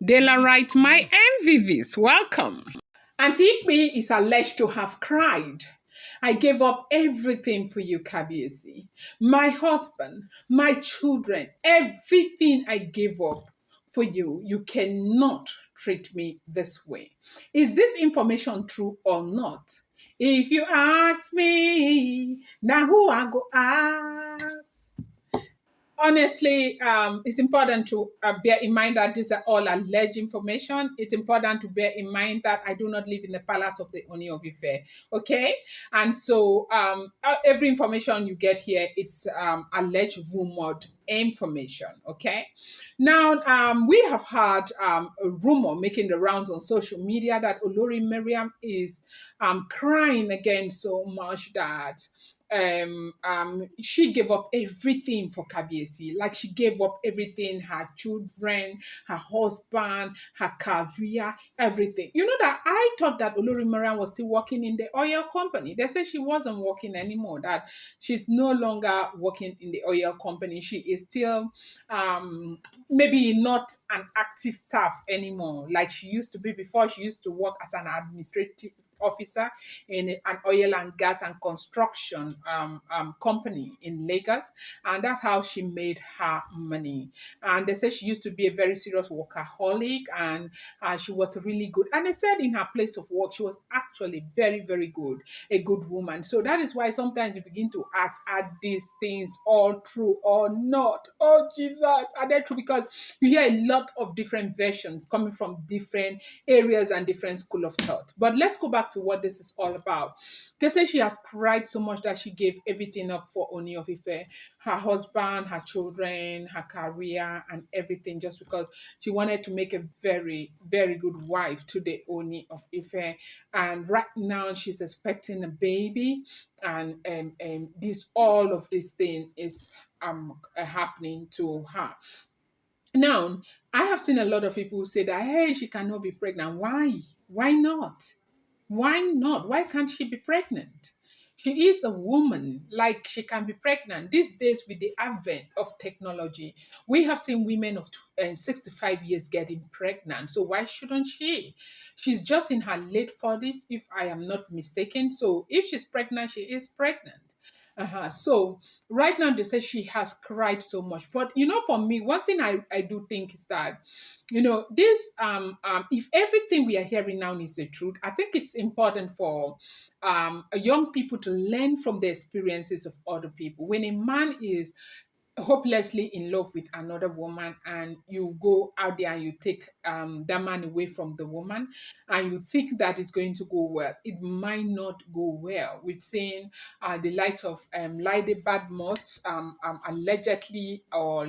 Daylight, my MVVs, welcome. Aunty Igbi is alleged to have cried. I gave up everything for you, Kabiesi. My husband, my children, everything I gave up for you. You cannot treat me this way. Is this information true or not? If you ask me, now who I go ask? Honestly, it's important to bear in mind that these are all alleged information. It's important to bear in mind that I do not live in the palace of the Ooni of Ife. Okay, and so every information you get here, it's alleged, rumored information. Okay, now we have had a rumor making the rounds on social media that Olori Mariam is crying again so much that she gave up everything for Kabiesi. Like she gave up everything, her children, her husband, her career, everything. You know that I thought that Olori Mariam was still working in the oil company. They said she wasn't working anymore, that she's no longer working in the oil company. She is still maybe not an active staff anymore like she used to be before. She used to work as an administrative officer in an oil and gas and construction company in Lagos, and that's how she made her money. And they said she used to be a very serious workaholic, and she was really good. And they said in her place of work, she was actually very, very good, a good woman. So that is why sometimes you begin to ask, are these things all true or not? Oh, Jesus, are they true? Because you hear a lot of different versions coming from different areas and different school of thought. But let's go back to what this is all about. They say she has cried so much that she gave everything up for Ooni of Ife, her husband, her children, her career, and everything, just because she wanted to make a very, very good wife to the Ooni of Ife. And right now she's expecting a baby, and this all of this thing is happening to her. Now, I have seen a lot of people who say that, hey, she cannot be pregnant. Why? Why not? Why not? Why can't she be pregnant? She is a woman, like she can be pregnant. These days, with the advent of technology, we have seen women of 65 years getting pregnant. So why shouldn't she? She's just in her late 40s, if I am not mistaken. So if she's pregnant, she is pregnant. So right now they say she has cried so much. But for me, one thing I do think is that, this if everything we are hearing now is the truth, I think it's important for young people to learn from the experiences of other people. When a man is hopelessly in love with another woman, and you go out there and you take that man away from the woman, and you think that it's going to go well, it might not go well. We've seen the likes of Lady Badmus allegedly, or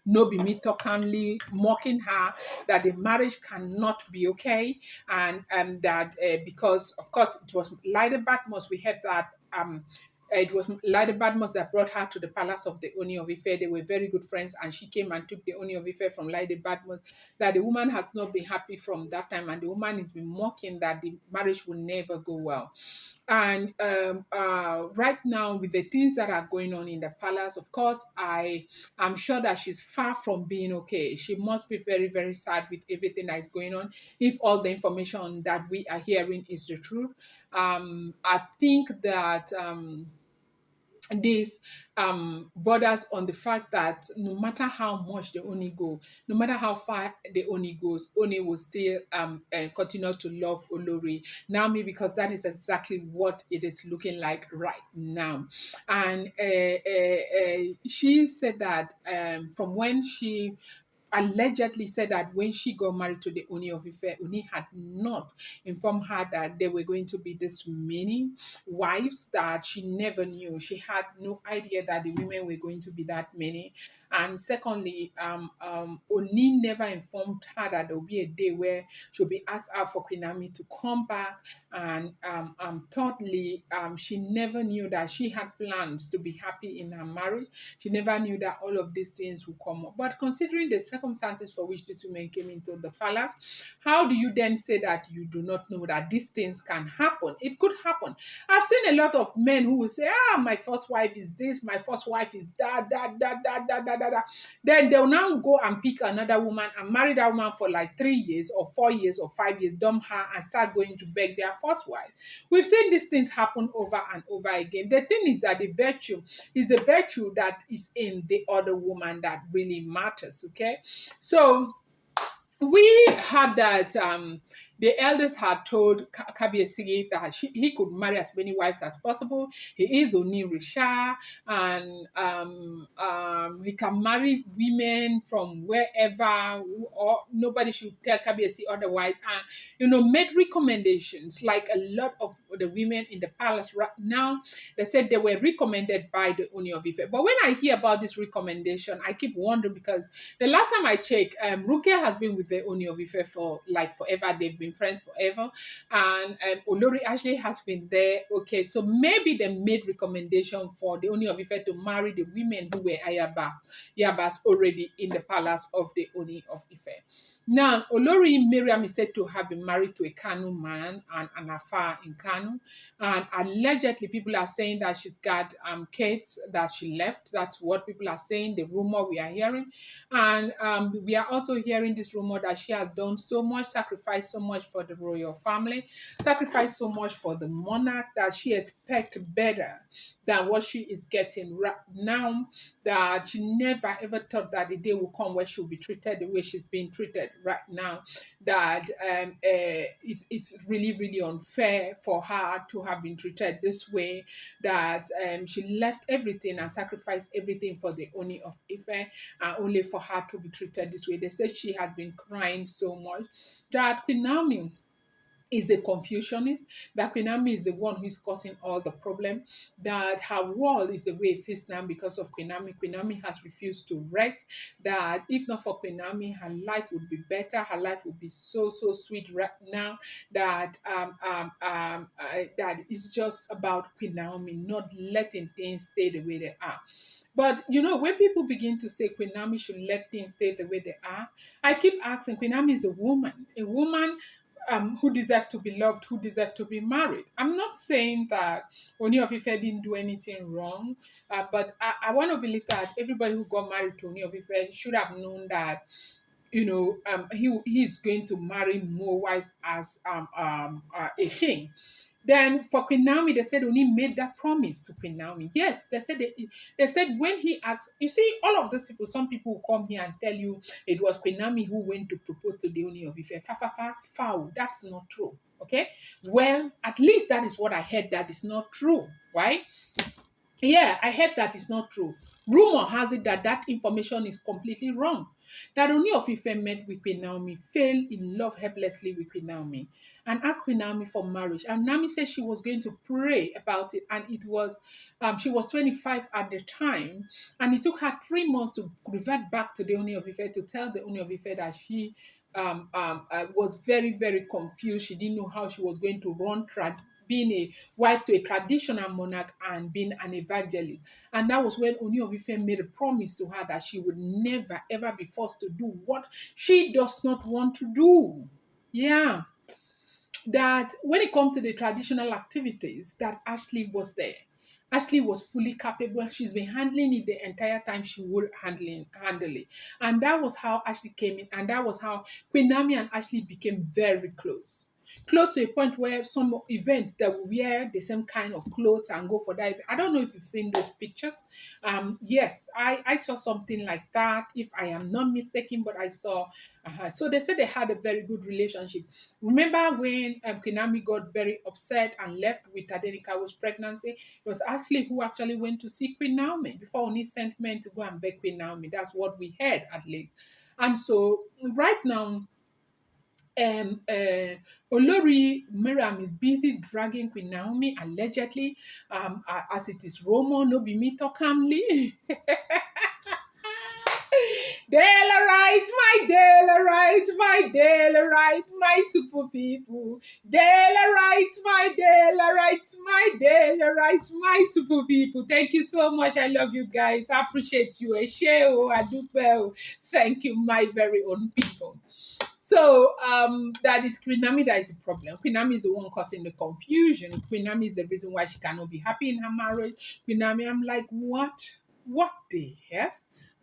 Nobi Mitokanli mocking her, that the marriage cannot be okay, and that because of course it was Lady Badmus, we heard that it was Lady Badmus that brought her to the palace of the Ooni of Ife. They were very good friends, and she came and took the Ooni of Ife from Lady Badmus. That the woman has not been happy from that time, and the woman has been mocking that the marriage will never go well. And right now, with the things that are going on in the palace, of course, I am sure that she's far from being okay. She must be very, very sad with everything that is going on, if all the information that we are hearing is the truth. I think that this borders on the fact that no matter how much the Oni go, no matter how far the Oni goes, Oni will still continue to love Olori Naomi, because that is exactly what it is looking like right now. And she said that from when she allegedly said that when she got married to the Ooni of Ife, Ooni had not informed her that there were going to be this many wives, that she never knew. She had no idea that the women were going to be that many. And secondly, Ooni never informed her that there will be a day where she'll be asked out for Queen Naomi to come back. And thirdly, she never knew that she had plans to be happy in her marriage. She never knew that all of these things would come up. But considering the circumstances for which these women came into the palace, how do you then say that you do not know that these things can happen? It could happen. I've seen a lot of men who will say, my first wife is this, my first wife is that, Then they'll now go and pick another woman and marry that woman for like 3 years or 4 years or 5 years, dump her and start going to beg their first wife. We've seen these things happen over and over again. The thing is that the virtue is the virtue that is in the other woman that really matters. Okay, so we had that the elders had told Kabiesi that he could marry as many wives as possible. He is Oni Risha, and he can marry women from wherever, or nobody should tell Kabiesi otherwise. And made recommendations like a lot of the women in the palace right now. They said they were recommended by the Ooni of Ife. But when I hear about this recommendation, I keep wondering because the last time I checked, Rukia has been with the Ooni of Ife for like forever. They've been friends forever. And Olori actually has been there. Okay, so maybe they made recommendation for the Ooni of Ife to marry the women who were Yabas already in the palace of the Ooni of Ife. Now, Olori Mariam is said to have been married to a Kanu man and an affair in Kanu. And allegedly, people are saying that she's got kids that she left. That's what people are saying, the rumor we are hearing. And we are also hearing this rumor that she has done so much, sacrificed so much for the royal family, sacrificed so much for the monarch that she expects better than what she is getting right now, that she never ever thought that the day will come where she'll be treated the way she's being treated right now, that it's really, really unfair for her to have been treated this way, that she left everything and sacrificed everything for the Ooni of Ife, only for her to be treated this way. They said she has been crying so much that Queen Naomi is the confusionist, that Queen Naomi is the one who is causing all the problem, that her world is the way it is now because of Queen Naomi. Queen Naomi has refused to rest, that if not for Queen Naomi, her life would be better, her life would be so, so sweet right now, that that it's just about Queen Naomi not letting things stay the way they are. But when people begin to say Queen Naomi should let things stay the way they are, I keep asking, Queen Naomi is a woman who deserve to be loved, who deserve to be married. I'm not saying that Ooni of Ife didn't do anything wrong, but I want to believe that everybody who got married to Ooni of Ife should have known that he is going to marry more wives as a king. Then for Queen Naomi, they said Oni made that promise to Queen Naomi. Yes, they said when he asked, you see, all of those people, some people will come here and tell you it was Queen Naomi who went to propose to the Ooni of Ife. Foul. That's not true. Okay. Well, at least that is what I heard. That is not true, right? Yeah, I heard that is not true. Rumor has it that that information is completely wrong. That Ooni of Ife met with Queen Naomi, fell in love helplessly with Queen Naomi, and asked Queen Naomi for marriage. And Naomi said she was going to pray about it, and it was, she was 25 at the time, and it took her 3 months to revert back to the Ooni of Ife to tell the Ooni of Ife that she was very, very confused. She didn't know how she was going to run being a wife to a traditional monarch and being an evangelist. And that was when Ooni of Ife made a promise to her that she would never ever be forced to do what she does not want to do. Yeah. That when it comes to the traditional activities, that Ashley was there. Ashley was fully capable. She's been handling it the entire time she would handle it. And that was how Ashley came in. And that was how Queen Naomi and Ashley became very close. Close to a point where some events that will wear the same kind of clothes and go for that. I don't know if you've seen those pictures. Yes, I saw something like that, if I am not mistaken, but I saw. So they said they had a very good relationship. Remember when Queen Naomi got very upset and left with Tadenika's pregnancy? It was actually who actually went to see Queen Naomi before Oni sent men to go and beg Queen Naomi. That's what we heard at least. And so right now, Olori Mariam is busy dragging Queen Naomi allegedly, as it is rumor, no be me talk calmly. Daylight, my daylight, my daylight, my super people. Daylight, my daylight, my daylight, my super people. Thank you so much. I love you guys. I appreciate you. Thank you, my very own people. So that is Queen Naomi that is the problem. Queen Naomi is the one causing the confusion. Queen Naomi is the reason why she cannot be happy in her marriage. Queen Naomi, I'm like, what? What the hell?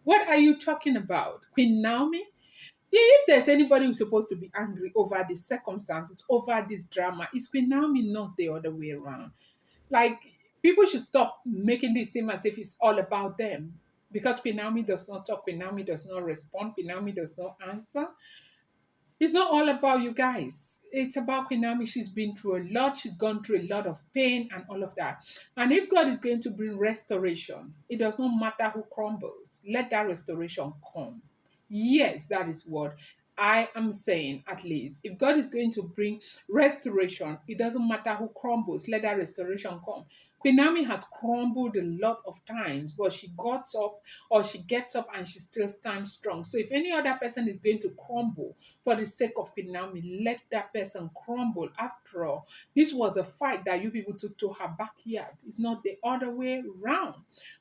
What are you talking about? Queen Naomi? Yeah, if there's anybody who's supposed to be angry over the circumstances, over this drama, it's Queen Naomi, not the other way around. Like, people should stop making this seem as if it's all about them. Because Queen Naomi does not talk, Queen Naomi does not respond, Queen Naomi does not answer. It's not all about you guys. It's about Queen Naomi. She's been through a lot. She's gone through a lot of pain and all of that. And if God is going to bring restoration, it does not matter who crumbles. Let that restoration come. Yes, that is what I am saying, at least. If God is going to bring restoration, it doesn't matter who crumbles. Let that restoration come. Queen Naomi has crumbled a lot of times, but she got up or she gets up and she still stands strong. So if any other person is going to crumble for the sake of Queen Naomi, let that person crumble. After all, this was a fight that you people took to her backyard. It's not the other way around.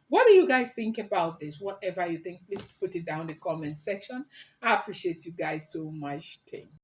What do you guys think about this? Whatever you think, please put it down in the comment section. I appreciate you guys so much. Thank you.